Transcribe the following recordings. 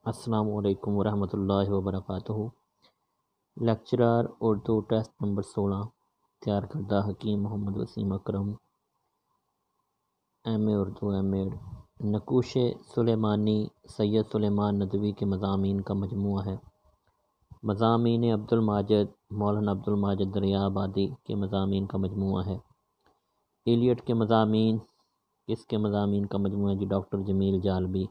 السلام علیکم ورحمۃ اللہ وبرکاتہ۔ لیکچرر اردو ٹیسٹ نمبر 16 تیار کردہ حکیم محمد وسیم اکرم، ایم اے اردو ایم ایڈ۔ نقوش سلیمانی سید سلیمان ندوی کے مضامین کا مجموعہ ہے۔ مضامین عبدالماجد مولانا عبدالماجد دریا آبادی کے مضامین کا مجموعہ ہے۔ ایلیٹ کے مضامین، اس کے مضامین کا مجموعہ جی ڈاکٹر جمیل جالبی۔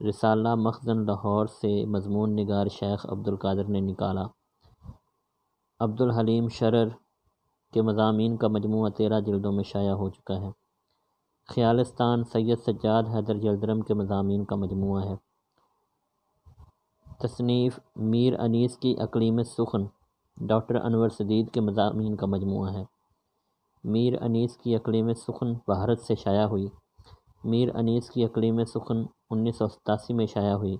رسالہ مخزن لاہور سے مضمون نگار شیخ عبدالقادر نے نکالا۔ عبدالحلیم شرر کے مضامین کا مجموعہ 13 جلدوں میں شائع ہو چکا ہے۔ خیالستان سید سجاد حیدر جلدرم کے مضامین کا مجموعہ ہے۔ تصنیف میر انیس کی اقلیم سخن ڈاکٹر انور سدید کے مضامین کا مجموعہ ہے۔ میر انیس کی اقلیم سخن بھارت سے شائع ہوئی۔ میر انیس کی اقلیم سخن 1987 میں شائع ہوئی۔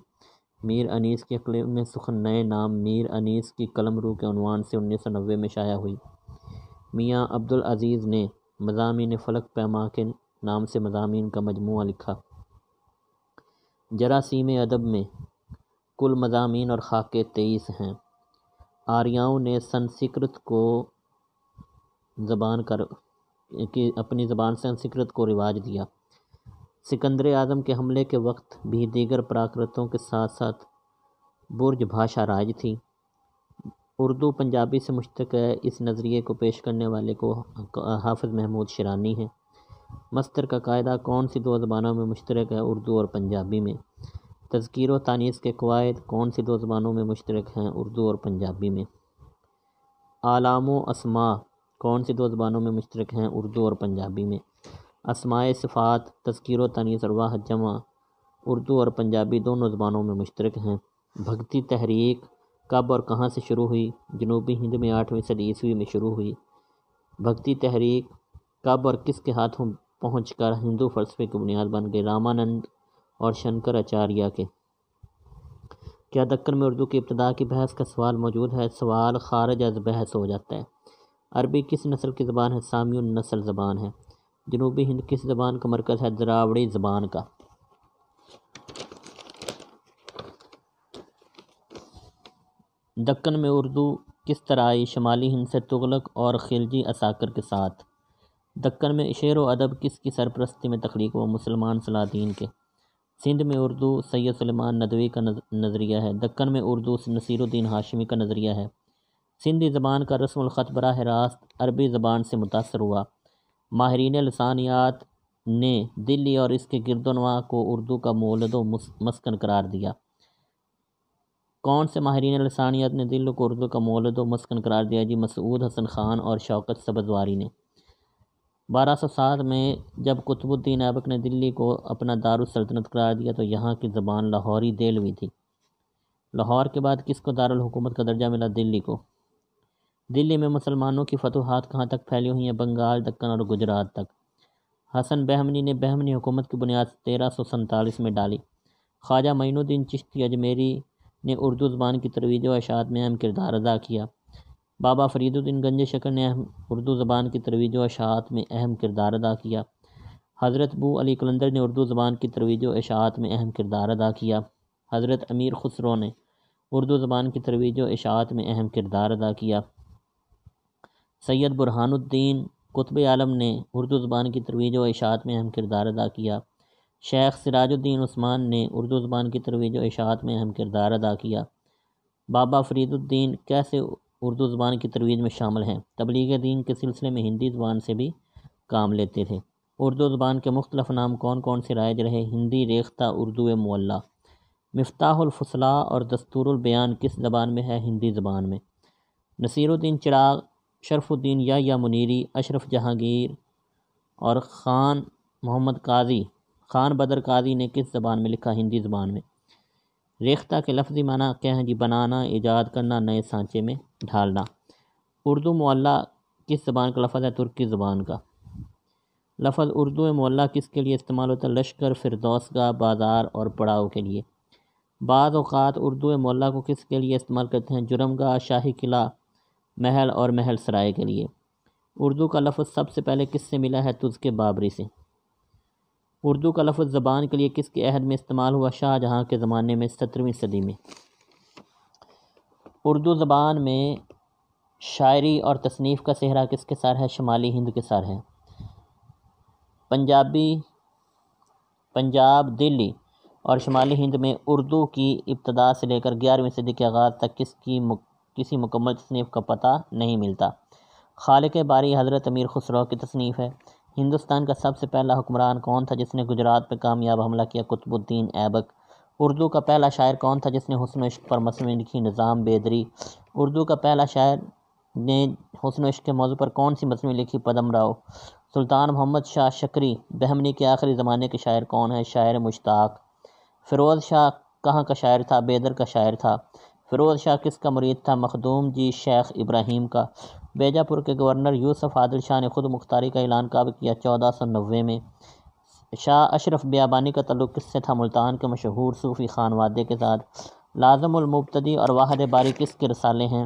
میر انیس کی اقلیم سخن نئے نام میر انیس کی قلمرو کے عنوان سے 1990 میں شائع ہوئی۔ میاں عبدالعزیز نے مضامین فلک پیما کے نام سے مضامین کا مجموعہ لکھا۔ جراثیم ادب میں کل مضامین اور خاکے 23 ہیں۔ آریاؤں نے سنسکرت کو اپنی زبان سنسکرت کو رواج دیا۔ سکندر اعظم کے حملے کے وقت بھی دیگر پراکرتوں کے ساتھ ساتھ برج بھاشا رائج تھی۔ اردو پنجابی سے مشتق ہے۔ اس نظریے کو پیش کرنے والے کو حافظ محمود شیرانی ہیں۔ مصدر کا قاعدہ کون سی 2 زبانوں میں مشترک ہے؟ اردو اور پنجابی میں۔ تذکیر و تانیث کے قواعد کون سی 2 زبانوں میں مشترک ہیں؟ اردو اور پنجابی میں۔ اعلام و اسماء کون سی 2 زبانوں میں مشترک ہیں؟ اردو اور پنجابی میں۔ اسماء صفات تذکیر و تانیث اور واحد جمع اردو اور پنجابی دونوں زبانوں میں مشترک ہیں۔ بھگتی تحریک کب اور کہاں سے شروع ہوئی؟ جنوبی ہند میں 8ویں صدی عیسوی میں شروع ہوئی۔ بھگتی تحریک کب اور کس کے ہاتھوں پہنچ کر ہندو فلسفے کی بنیاد بن گئی؟ رامانند اور شنکر آچاریہ کے۔ کیا دکن میں اردو کی ابتدا کی بحث کا سوال موجود ہے؟ سوال خارج از بحث ہو جاتا ہے۔ عربی کس نسل کی زبان ہے؟ سامی النسل زبان ہے۔ جنوبی ہند کس زبان کا مرکز ہے؟ دراوڑی زبان کا۔ دکن میں اردو کس طرح آئی؟ شمالی ہند سے تغلق اور خلجی عساکر کے ساتھ۔ دکن میں شعر و ادب کس کی سرپرستی میں تخلیق ہوا؟ مسلمان سلاطین کے۔ سندھ میں اردو سید سلیمان ندوی کا نظریہ ہے۔ دکن میں اردو نصیر الدین ہاشمی کا نظریہ ہے۔ سندھی زبان کا رسم الخط براہ راست عربی زبان سے متاثر ہوا۔ ماہرین لسانیات نے دلی اور اس کے گرد و نواح کو اردو کا مولد و مسکن قرار دیا۔ کون سے ماہرین لسانیات نے دلی کو اردو کا مولد و مسکن قرار دیا؟ جی مسعود حسن خان اور شوکت سبزواری نے۔ 1207 میں جب قطب الدین ایبک نے دلی کو اپنا دارالسلطنت قرار دیا تو یہاں کی زبان لاہوری دہلوی تھی۔ لاہور کے بعد کس کو دارالحکومت کا درجہ ملا؟ دلی کو۔ دلی میں مسلمانوں کی فتوحات کہاں تک پھیلی ہوئی ہیں؟ بنگال، دکن اور گجرات تک۔ حسن بہمنی نے بہمنی حکومت کی بنیاد 1347 میں ڈالی۔ خواجہ معین الدین چشتی اجمیری نے اردو زبان کی ترویج و اشاعت میں اہم کردار ادا کیا۔ بابا فرید الدین گنج شکر نے اردو زبان کی ترویج و اشاعت میں اہم کردار ادا کیا۔ حضرت بو علی قلندر نے اردو زبان کی ترویج و اشاعت میں اہم کردار ادا کیا۔ حضرت امیر خسرو نے اردو زبان کی ترویج و اشاعت میں اہم کردار ادا کیا۔ سید برہان الدین قطب عالم نے اردو زبان کی ترویج و اشاعت میں اہم کردار ادا کیا۔ شیخ سراج الدین عثمان نے اردو زبان کی ترویج و اشاعت میں اہم کردار ادا کیا۔ بابا فرید الدین کیسے اردو زبان کی ترویج میں شامل ہیں؟ تبلیغ دین کے سلسلے میں ہندی زبان سے بھی کام لیتے تھے۔ اردو زبان کے مختلف نام کون کون سے رائج رہے؟ ہندی ریختہ، اردو معلیٰ۔ مفتاح الفصلاح اور دستور البیان کس زبان میں ہے؟ ہندی زبان میں۔ نصیر الدین چراغ، شرف الدین یحییٰ منیری، اشرف جہانگیر اور خان بدر قاضی نے کس زبان میں لکھا؟ ہندی زبان میں۔ ریختہ کے لفظی معنی کیا ہیں؟ جی بنانا، ایجاد کرنا، نئے سانچے میں ڈھالنا۔ اردو معلیٰ کس زبان کا لفظ ہے؟ ترکی زبان کا۔ لفظ اردو معلیٰ کس کے لیے استعمال ہوتا ہے؟ لشکر، فردوسگاہ، بازار اور پڑاؤ کے لیے۔ بعض اوقات اردو معلیٰ کو کس کے لیے استعمال کرتے ہیں؟ جرم گاہ، شاہی قلعہ، محل اور محل سرائے کے لیے۔ اردو کا لفظ سب سے پہلے کس سے ملا ہے؟ تزک بابری سے۔ اردو کا لفظ زبان کے لیے کس کے عہد میں استعمال ہوا؟ شاہ جہاں کے زمانے میں 17ویں صدی میں۔ اردو زبان میں شاعری اور تصنیف کا صحرا کس کے سر ہے؟ شمالی ہند کے سر ہے۔ پنجاب، دلی اور شمالی ہند میں اردو کی ابتدا سے لے کر 11ویں صدی کے آغاز تک کسی مکمل تصنیف کا پتہ نہیں ملتا۔ خالق باری حضرت امیر خسرو کی تصنیف ہے۔ ہندوستان کا سب سے پہلا حکمران کون تھا جس نے گجرات پہ کامیاب حملہ کیا؟ قطب الدین ایبک۔ اردو کا پہلا شاعر کون تھا جس نے حسن و عشق پر مصنوعی لکھی؟ نظام بیدری۔ اردو کا پہلا شاعر نے حسن و عشق کے موضوع پر کون سی مصنوعی لکھی؟ پدم راؤ۔ سلطان محمد شاہ شکری بہمنی کے آخری زمانے کے شاعر کون ہیں؟ شاعر مشتاق۔ فیروز شاہ کہاں کا شاعر تھا؟ بیدر کا شاعر تھا۔ فیروز شاہ کس کا مرید تھا؟ مخدوم جی شیخ ابراہیم کا۔ بیجاپور کے گورنر یوسف عادل شاہ نے خود مختاری کا اعلان کب کیا؟ 1490 میں۔ شاہ اشرف بیابانی کا تعلق کس سے تھا؟ ملتان کے مشہور صوفی خانوادے کے ساتھ۔ لازم المبتدی اور واحد باری کس کے رسالے ہیں؟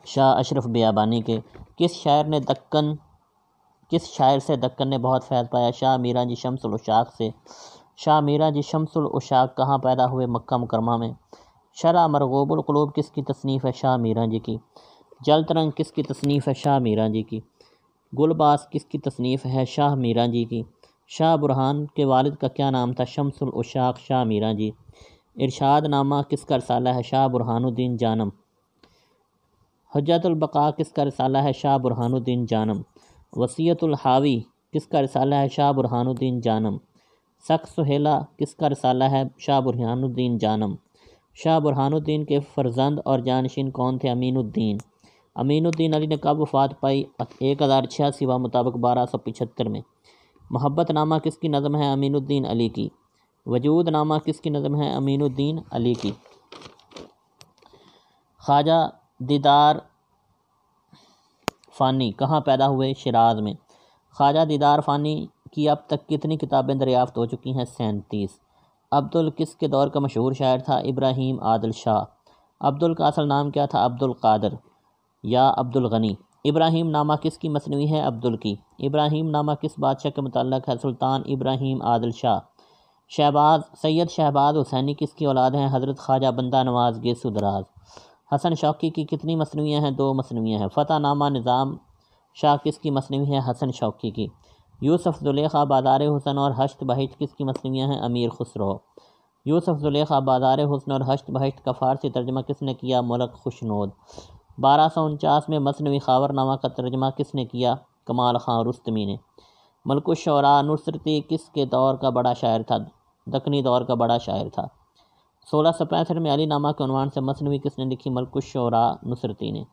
شاہ اشرف بیابانی کے۔ کس شاعر سے دکن نے بہت فیض پایا؟ شاہ میران جی شمس العشاق سے۔ شاہ میران جی شمس العشاق کہاں پیدا ہوئے؟ مکہ مکرمہ میں۔ شرح مرغوب القلوب کس کی تصنیف ہے؟ شاہ میران جی کی۔ جل ترنگ کس کی تصنیف ہے؟ شاہ میران جی کی۔ گل باز کس کی تصنیف ہے؟ شاہ میران جی کی۔ شاہ برہان کے والد کا کیا نام تھا؟ شمس العشاق شاہ میران جی۔ ارشاد نامہ کس کا رسالہ ہے؟ شاہ برہان الدین جانم۔ حجت البقاء کس کا رسالہ ہے؟ شاہ برہان الدین جانم۔ وصیت الحاوی کس کا رسالہ ہے؟ شاہ برہان الدین جانم۔ سخ سہیلا کس کا رسالہ ہے؟ شاہ برہان الدین جانم۔ شاہ برہان الدین کے فرزند اور جانشین کون تھے؟ امین الدین۔ امین الدین علی نے کب وفات پائی؟ 1086 مطابق 1275 میں۔ محبت نامہ کس کی نظم ہے؟ امین الدین علی کی۔ وجود نامہ کس کی نظم ہے؟ امین الدین علی کی۔ خواجہ دیدار فانی کہاں پیدا ہوئے؟ شیراز میں۔ خواجہ دیدار فانی کی اب تک کتنی کتابیں دریافت ہو چکی ہیں؟ 37۔ عبدل کس کے دور کا مشہور شاعر تھا؟ ابراہیم عادل شاہ۔ عبدل کا اصل نام کیا تھا؟ عبد القادر یا عبد الغنی۔ ابراہیم نامہ کس کی مصنوعی ہے؟ عبدل کی۔ ابراہیم نامہ کس بادشاہ کے متعلق ہے؟ سلطان ابراہیم عادل شاہ۔ سید شہباز حسینی کس کی اولاد ہیں؟ حضرت خواجہ بندہ نواز گیسو دراز۔ حسن شوقی کی کتنی مصنوعیاں ہیں؟ 2 مصنوعیاں ہیں۔ فتح نامہ نظام شاہ کس کی مصنوعی ہے؟ حسن شوقی کی۔ یوسف زلیخا بازار حسن اور ہشت بہشت کس کی مصنوعیاں ہیں؟ امیر خسرو۔ یوسف زلیخا بازار حسن اور ہشت بہشت کا فارسی ترجمہ کس نے کیا؟ ملک خوشنود۔ 1249 میں مصنوعی خاور نامہ کا ترجمہ کس نے کیا؟ کمال خان رستمی نے۔ ملک الشعراء نصرتی کس کے دور کا بڑا شاعر تھا؟ دکنی دور کا بڑا شاعر تھا۔ 1665 میں علی نامہ کے عنوان سے مصنوعی کس نے لکھی؟ ملک الشعراء نصرتی نے۔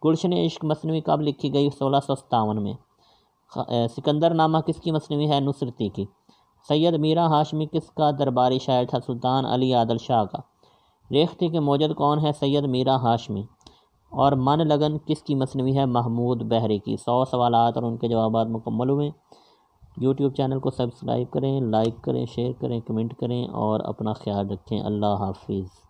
گلشن عشق مصنوعی کب لکھی گئی؟ 1657 میں۔ سکندر نامہ کس کی مصنوعی ہے؟ نصرتی کی۔ سید میرا ہاشمی کس کا درباری شاعر تھا؟ سلطان علی عادل شاہ کا۔ ریختہ کے موجد کون ہے؟ سید میرا ہاشمی۔ اور من لگن کس کی مصنوعی ہے؟ محمود بحری کی۔ 100 سوالات اور ان کے جوابات مکمل ہوئے۔ یوٹیوب چینل کو سبسکرائب کریں، لائک کریں، شیئر کریں، کمنٹ کریں اور اپنا خیال رکھیں۔ اللہ حافظ۔